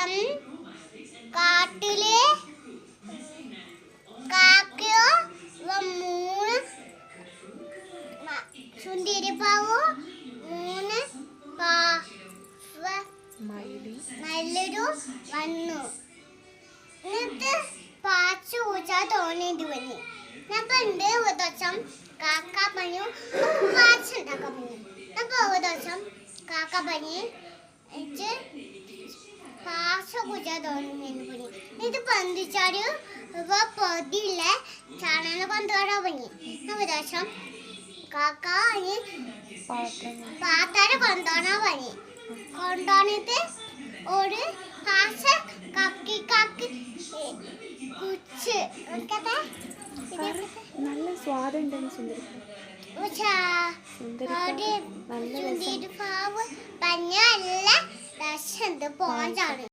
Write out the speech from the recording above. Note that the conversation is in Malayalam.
ദിവസം കാട്ടിലെ കാക്കയോ മൂന്ന് സുന്ദരിപ്പാവോ മൂന്ന് നല്ലൊരു വന്നു. എന്നിട്ട് പാച്ചു പൂച്ച തോന്നിയിട്ട് പണി അപ്പൊ ഉണ്ട് ഒരു ദിവസം കാക്ക പണിയും പാച്ചുണ്ടാക്കാൻ പണി. അപ്പൊ ഒരു ദിവസം കാക്ക പണി പാച്ച പൂച്ച തോന്നുന്നു പണി. ഇത് പന്തിച്ചാല് പൊതിയില്ല ചാണകം കൊണ്ടുവരാൻ പണി. ഒരു ദിവസം കാക്ക പാത്താരെ കൊണ്ടുപോണ പണി. കൊണ്ടുപോണിട്ട് ഒരു പാശ കക്കി കക്കി കുച്ച് നല്ല സ്വാദുണ്ടെന്ന് സുന്ദരി പാവ് പഞ്ഞ നല്ല രസം പോഞ്ചാണ്.